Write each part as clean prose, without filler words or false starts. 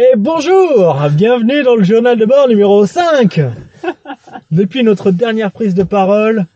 Et bonjour, bienvenue dans le journal de bord numéro 5. Depuis notre dernière prise de parole,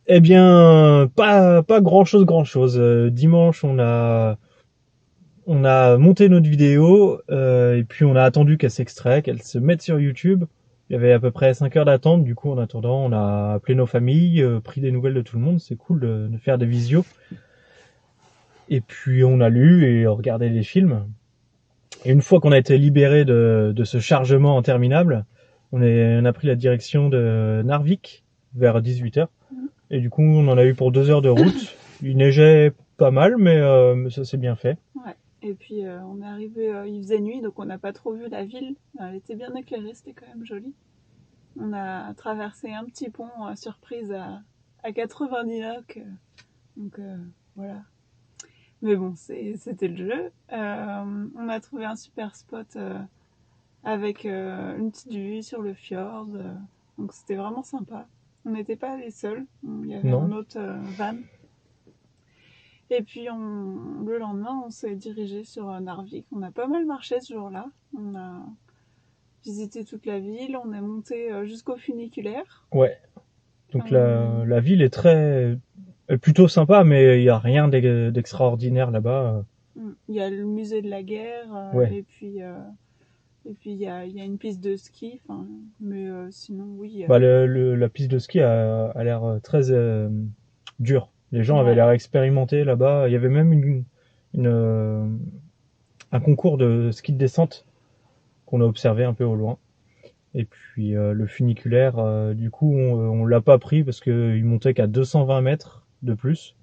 eh bien, pas grand chose. Dimanche, on a monté notre vidéo et puis on a attendu qu'elle s'extrait, qu'elle se mette sur YouTube. Il y avait à peu près 5 heures d'attente. Du coup, en attendant, on a appelé nos familles, pris des nouvelles de tout le monde. C'est cool de faire des visios. Et puis on a lu et regardé les films. Et une fois qu'on a été libéré de ce chargement interminable, on a pris la direction de Narvik vers 18h. Et du coup, on en a eu pour 2 heures de route. Il neigeait pas mal, mais ça s'est bien fait. Ouais. Et puis on est arrivé, il faisait nuit, donc on n'a pas trop vu la ville. Elle était bien éclairée, c'était quand même joli. On a traversé un petit pont surprise à 90 knots. Donc voilà. Mais bon, c'était le jeu. On a trouvé un super spot avec une petite vue sur le fjord. Donc c'était vraiment sympa. On n'était pas les seuls. Il y avait Non. un autre van. Et puis le lendemain, on s'est dirigé sur Narvik. On a pas mal marché ce jour-là. On a visité toute la ville. On est monté jusqu'au funiculaire. Ouais. Donc la ville est plutôt sympa, mais il n'y a rien d'extraordinaire là-bas. Il y a le musée de la guerre. Ouais. Et puis il y a une piste de ski. Mais sinon, oui. La piste de ski a l'air très dure. Les gens avaient l'air expérimentés là-bas. Il y avait même un concours de ski de descente qu'on a observé un peu au loin. Et puis le funiculaire, du coup, on l'a pas pris parce qu'il montait qu'à 220 mètres de plus.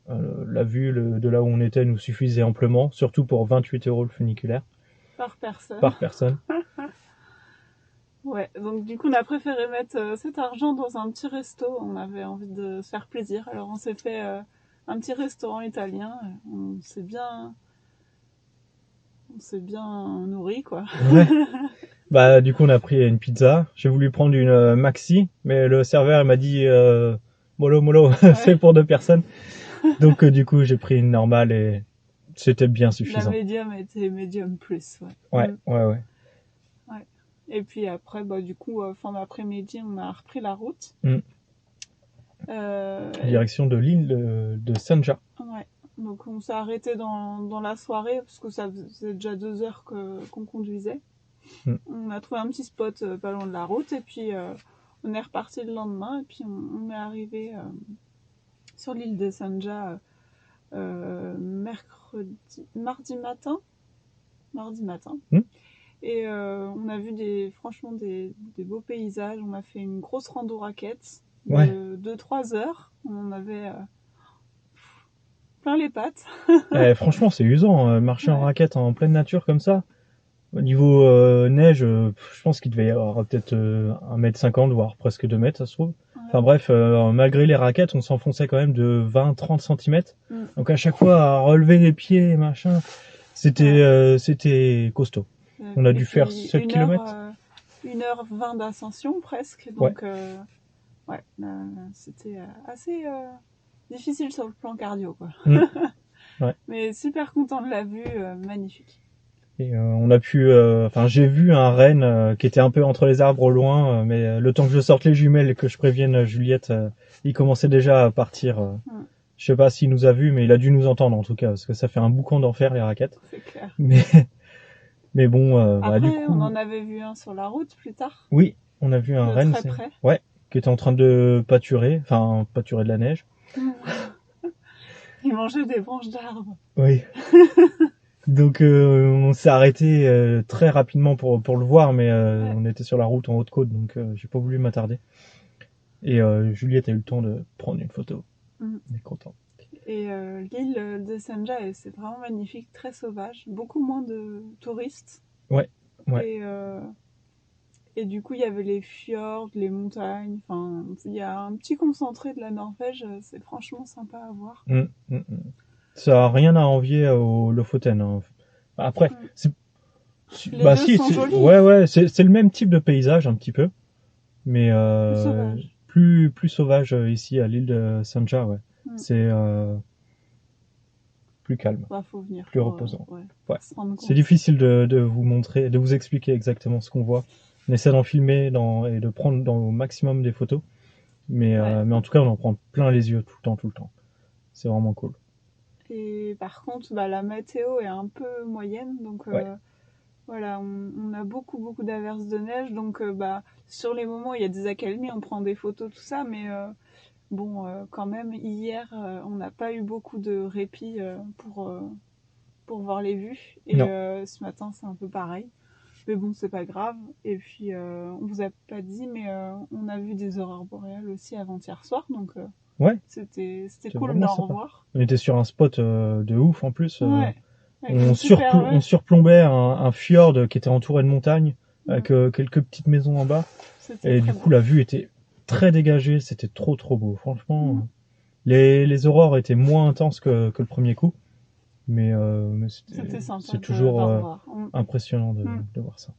La vue de là où on était nous suffisait amplement, surtout pour 28 € le funiculaire. Par personne. Par personne. Ouais, donc du coup on a préféré mettre cet argent dans un petit resto. On avait envie de se faire plaisir. Alors on s'est fait un petit restaurant italien. On s'est bien nourri, quoi. Ouais. Bah du coup on a pris une pizza. J'ai voulu prendre une maxi, mais le serveur m'a dit mollo, Ouais. c'est pour 2 personnes. Donc du coup j'ai pris une normale et c'était bien suffisant. La médium était médium plus, ouais. Ouais. Et puis après, du coup, fin d'après-midi, on a repris la route. Direction de l'île de Senja. Ouais. Donc on s'est arrêté dans la soirée parce que ça faisait déjà 2 heures qu'on conduisait. On a trouvé un petit spot pas loin de la route et puis on est reparti le lendemain et puis on est arrivé sur l'île de Senja mardi matin. Et on a vu franchement des beaux paysages. On a fait une grosse rando raquette de 2-3 heures. On avait plein les pattes. Franchement, c'est usant, marcher en raquette en pleine nature comme ça. Au niveau neige, je pense qu'il devait y avoir peut-être 1,50 m, voire presque 2 mètres, ça se trouve. Enfin bref, malgré les raquettes, on s'enfonçait quand même de 20-30 cm. Donc à chaque fois, à relever les pieds, machin, c'était costaud. On a dû faire 7 km. 1h20 d'ascension presque. Donc c'était assez difficile sur le plan cardio, quoi. Ouais. Mais super content de la vue, magnifique. Et on a pu, j'ai vu un renne qui était un peu entre les arbres au loin, mais le temps que je sorte les jumelles et que je prévienne Juliette, il commençait déjà à partir. Je sais pas s'il nous a vus, mais il a dû nous entendre en tout cas, parce que ça fait un boucan d'enfer les raquettes. C'est clair. Mais bon, après, du coup, on en avait vu un sur la route plus tard. Oui, on a vu un renne, très près. Ouais, qui était en train de pâturer de la neige. Il mangeait des branches d'arbres. Oui. Donc on s'est arrêté très rapidement pour le voir, mais on était sur la route en haute côte, donc j'ai pas voulu m'attarder. Et Juliette a eu le temps de prendre une photo. On est content. Et l'île de Senja, c'est vraiment magnifique, très sauvage, beaucoup moins de touristes. Ouais. Et du coup, il y avait les fjords, les montagnes. Il y a un petit concentré de la Norvège. C'est franchement sympa à voir. Ça a rien à envier au Lofoten. Hein. Après, les deux sont jolis. Ouais, c'est le même type de paysage un petit peu, mais plus sauvage ici à l'île de Senja. Ouais. C'est plus calme, faut venir. plus reposant. Ouais. Se rendre compte. C'est difficile de vous montrer, de vous expliquer exactement ce qu'on voit. On essaie d'en filmer et de prendre au maximum des photos. Mais en tout cas, on en prend plein les yeux tout le temps. C'est vraiment cool. Et par contre, la météo est un peu moyenne, donc voilà, on a beaucoup d'averses de neige, donc sur les moments où il y a des accalmies, on prend des photos, tout ça, mais quand même, hier, on n'a pas eu beaucoup de répit pour voir les vues, et ce matin, c'est un peu pareil. Mais bon, c'est pas grave. Et puis, on vous a pas dit, mais on a vu des aurores boréales aussi avant-hier soir, donc c'était cool d'en revoir. On était sur un spot de ouf en plus. On surplombait un fjord qui était entouré de montagnes, avec quelques petites maisons en bas. Et du coup, la vue était très dégagée, c'était trop beau. Franchement, les aurores étaient moins intenses que le premier coup. Mais c'est toujours impressionnant de voir ça.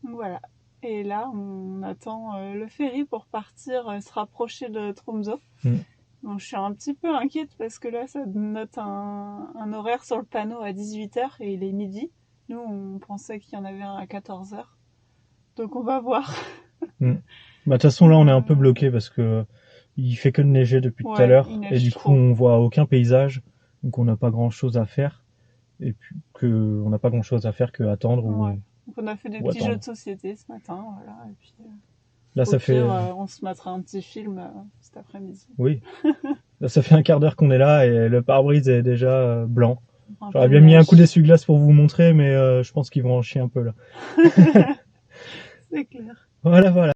Voilà. Et là, on attend le ferry pour partir se rapprocher de Tromsø. Donc, je suis un petit peu inquiète parce que là, ça note un horaire sur le panneau à 18h et il est midi. Nous, on pensait qu'il y en avait un à 14h. Donc, on va voir. De toute façon, là, on est un peu bloqué parce que il fait que de neiger depuis tout à l'heure. Et du coup, on voit aucun paysage. Donc, on n'a pas grand-chose à faire. Et puis, on n'a pas grand-chose à faire que attendre. Donc, on a fait des petits jeux de société ce matin. Voilà. Et puis, là, ça fait. On se mettra un petit film cet après-midi. Oui. Là, ça fait un quart d'heure qu'on est là et le pare-brise est déjà blanc. J'aurais bien mis un coup d'essuie-glace pour vous montrer, mais je pense qu'ils vont en chier un peu là. C'est clair. Voilà.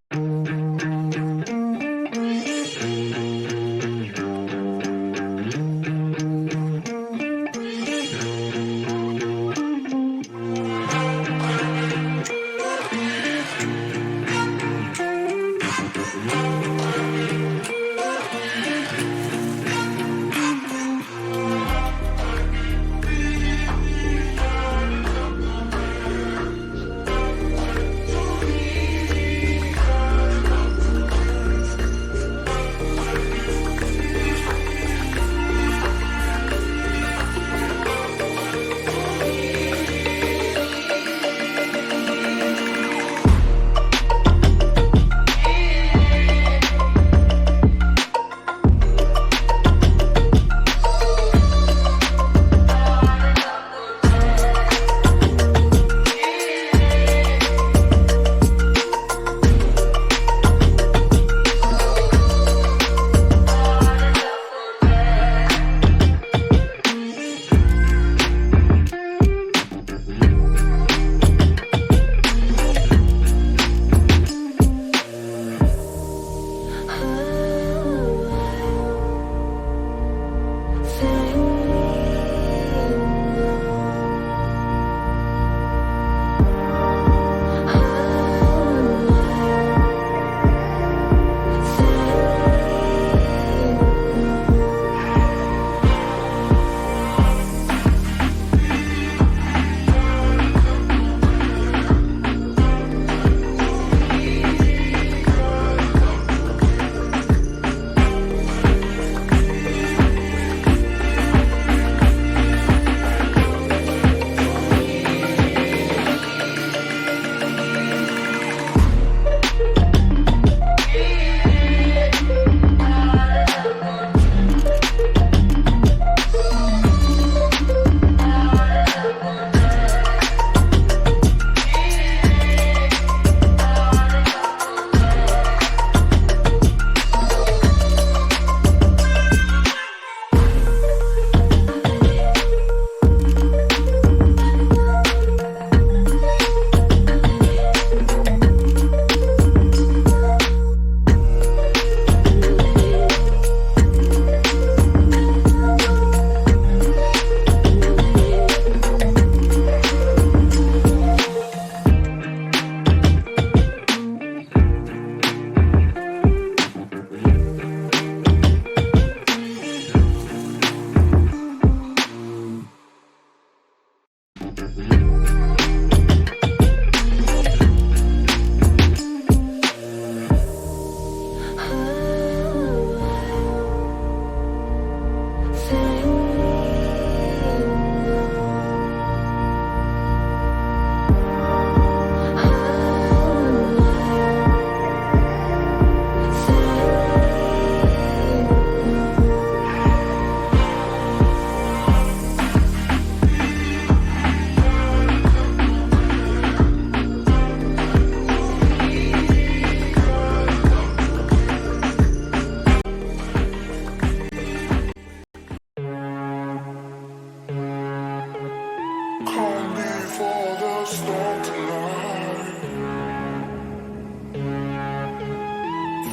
storm tonight.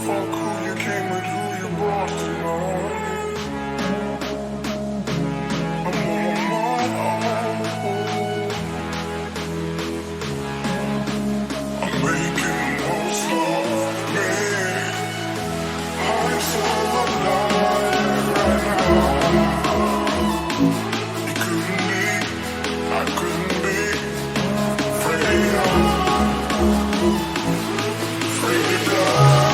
Fuck who you came with, who you brought tonight. I'm on my own. I'm making the most of me. I'm so alive right now. It couldn't be, I couldn't be free. Free to die.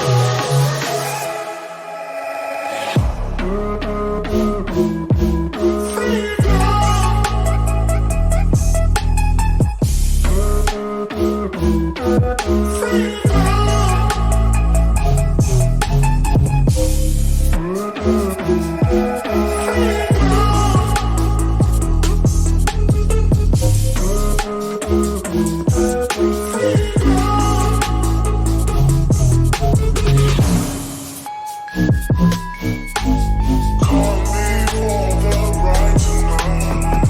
Call me for the ride tonight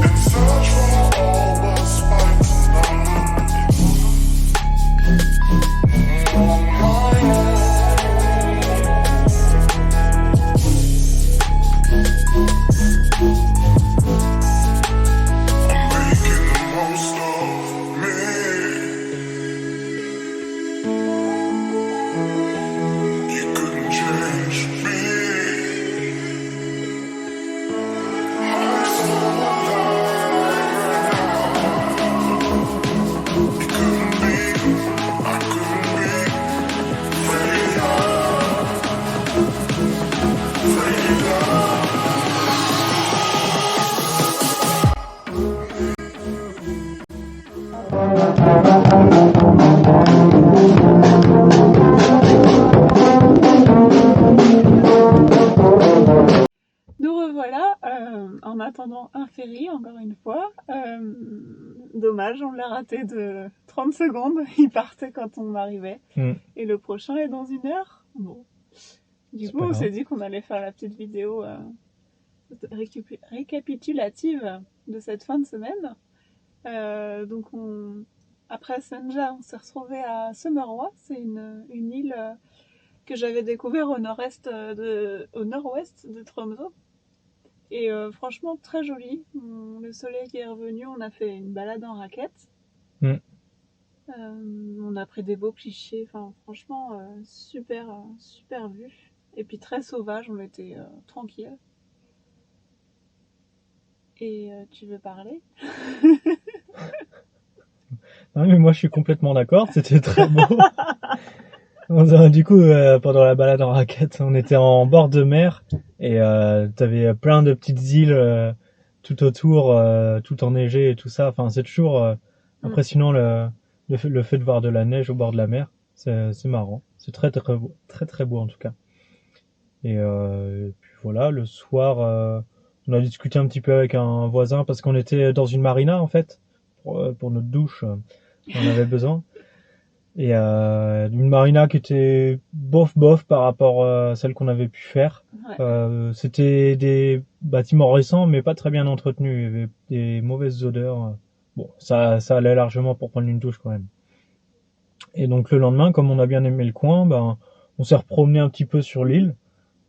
and search for all what's right tonight. On my own. I'm making the most of me. You couldn't change me. I'm so alive right now. It couldn't be, I couldn't be freer. Nous revoilà en attendant un ferry, encore une fois. Dommage, on l'a raté de 30 secondes. Il partait quand on arrivait. Et le prochain est dans 1 heure. Bon. Du C'est coup, pas on grave. s'est dit qu'on allait faire la petite vidéo récapitulative de cette fin de semaine. Donc, après Senja, on s'est retrouvé à Summerwa. C'est une île que j'avais découvert au nord-ouest de Tromsø. Et franchement, très joli. Le soleil est revenu, on a fait une balade en raquette. On a pris des beaux clichés. Enfin, franchement, super vue. Et puis très sauvage, on était tranquille. Et tu veux parler? Non, mais moi je suis complètement d'accord, c'était très beau. Du coup, pendant la balade en raquette, on était en bord de mer et t'avais plein de petites îles tout autour, tout enneigées et tout ça. Enfin, c'est toujours impressionnant le fait de voir de la neige au bord de la mer. C'est marrant, c'est très très beau, très beau en tout cas. Et puis voilà, le soir, on a discuté un petit peu avec un voisin parce qu'on était dans une marina en fait pour notre douche. On avait besoin. Et une marina qui était bof par rapport à celle qu'on avait pu faire. Ouais. C'était des bâtiments récents mais pas très bien entretenus. Il y avait des mauvaises odeurs. Bon, ça allait largement pour prendre une douche quand même. Et donc le lendemain, comme on a bien aimé le coin, ben on s'est repromené un petit peu sur l'île.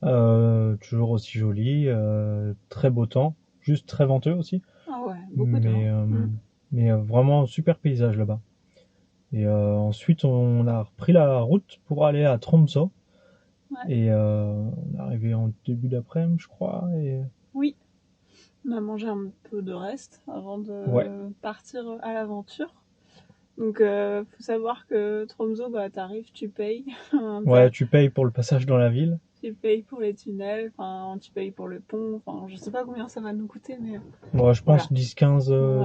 Toujours aussi joli, très beau temps, juste très venteux aussi. Ah ouais, beaucoup de vent. Mais vraiment super paysage là-bas. Et ensuite, on a repris la route pour aller à Tromsø. Ouais. Et on est arrivé en début d'après-midi, je crois. Et Oui, on a mangé un peu de reste avant de partir à l'aventure. Donc, faut savoir que Tromsø, bah, t'arrives, tu payes. ouais, tu payes pour le passage dans la ville. Tu payes pour les tunnels, enfin, tu payes pour le pont. Enfin, je sais pas combien ça va nous coûter, mais Ouais, je pense voilà.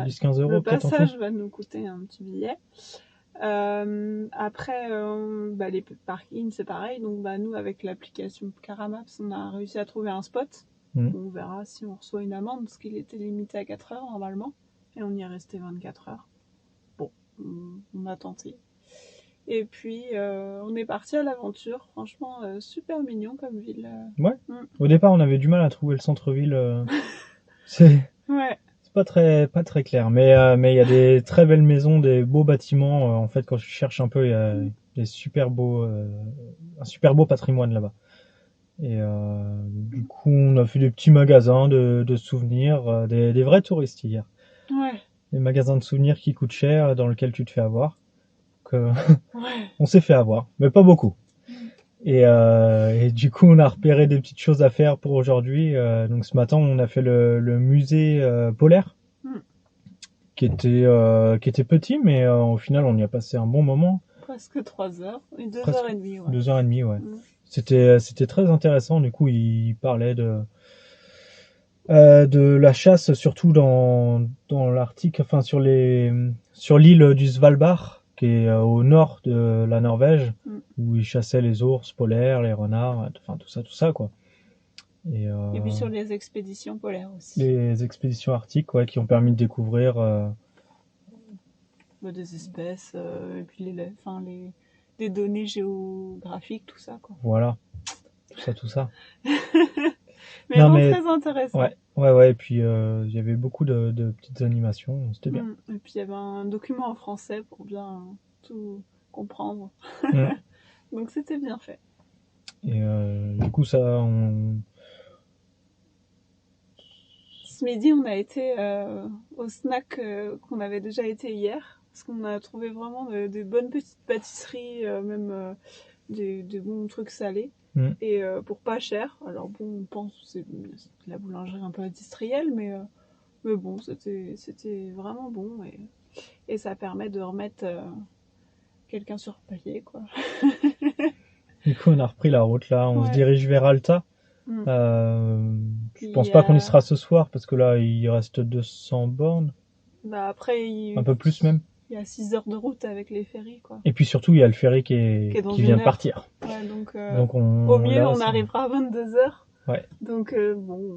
10-15 euros Le peut-être en passage tout. va nous coûter un petit billet. Après, bah, les parkings, c'est pareil. Donc, bah, nous, avec l'application Caramaps, on a réussi à trouver un spot. On verra si on reçoit une amende, parce qu'il était limité à 4 heures normalement. Et on y est resté 24 heures. Bon, on a tenté. Et puis, on est parti à l'aventure. Franchement, super mignon comme ville. Ouais. Au départ, on avait du mal à trouver le centre-ville. C'est pas très clair. Mais il y a des très belles maisons, des beaux bâtiments. En fait, quand je cherche un peu, il y a des un super beau patrimoine là-bas. Et du coup, on a fait des petits magasins de souvenirs, des vrais touristes hier. Ouais, Des magasins de souvenirs qui coûtent cher, dans lesquels tu te fais avoir. Donc, ouais. on s'est fait avoir, mais pas beaucoup. Et du coup, on a repéré des petites choses à faire pour aujourd'hui. Donc ce matin, on a fait le musée polaire, Mm. qui était petit, mais au final, on y a passé un bon moment. Presque 3 heures. Et 2 Presque heures et demie, ouais. 2 heures et demie, ouais. Mm. C'était très intéressant. Du coup, il parlait de la chasse, surtout dans l'Arctique, enfin sur l'île du Svalbard, qui est au nord de la Norvège, Mm. où ils chassaient les ours polaires, les renards, enfin tout ça quoi. Et Et puis sur les expéditions polaires aussi. les expéditions arctiques, ouais, qui ont permis de découvrir Des espèces, et puis des données géographiques, tout ça, quoi. voilà, tout ça. Mais Non, vraiment mais- très intéressant. Ouais, et puis il y avait beaucoup de petites animations, c'était bien. Et puis il y avait un document en français pour bien tout comprendre. Mm. Donc c'était bien fait. Et du coup, Ce midi, on a été au snack qu'on avait déjà été hier. Parce qu'on a trouvé vraiment des bonnes petites pâtisseries, même des bons trucs salés. Mm. Et pour pas cher. Alors bon, on pense que c'est de la boulangerie un peu industrielle, mais bon, c'était vraiment bon. Et ça permet de remettre quelqu'un sur papier, quoi. Du coup, on a repris la route là, on se Ouais. dirige vers Alta. Mm. Je Puis, pense pas qu'on y sera ce soir parce que là, il reste 200 bornes, Bah après, un peu plus même. il y a 6 heures de route avec les ferries, quoi. Et puis surtout, il y a le ferry Qui est dans qui vient une de heure. partir. Ouais, donc Donc au mieux, là, on arrivera à 22h. Ouais. Donc bon,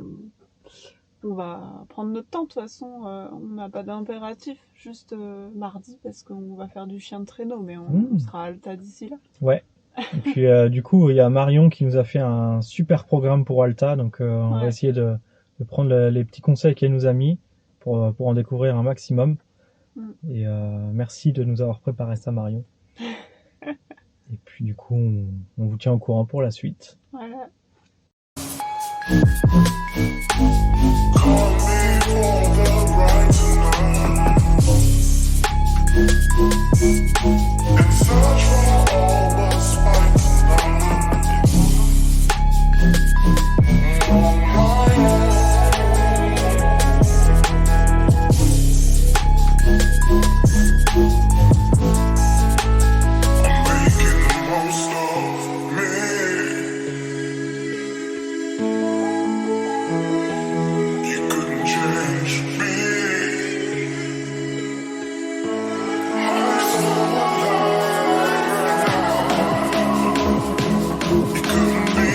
on va prendre notre temps. De toute façon, on n'a pas d'impératif. Juste mardi parce qu'on va faire du chien de traîneau, mais on sera à Alta d'ici là. Ouais. Et puis du coup, il y a Marion qui nous a fait un super programme pour Alta, donc on va essayer de prendre les petits conseils qu'elle nous a mis pour en découvrir un maximum. Et merci de nous avoir préparé ça, Marion. Et puis du coup, on vous tient au courant pour la suite. Voilà. Call me for the right tonight. In search for all the spite tonight. On my own. I'm making the most of me. You couldn't change me. I'm so alive right now. You couldn't be.